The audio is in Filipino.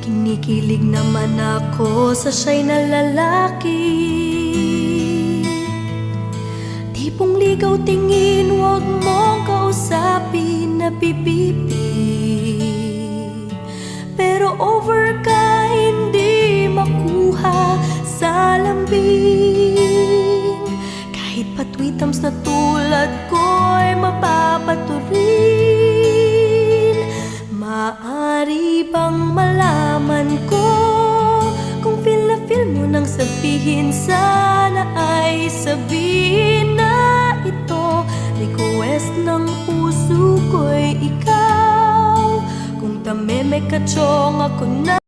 Kinikilig naman ako sa siya'y na lalaki. Tipong ligaw tingin, huwag mong kausapin na pipipi. Pero over ka, hindi makuha sa lambing. Kahit patwitams na tulad ko'y mapapaturin. Maaari bang malaman ko kung feel na feel mo nang sabihin? Sana ay sabihin na ito. Request ng puso ko'y ikaw. Kung tameme ka chong, ako na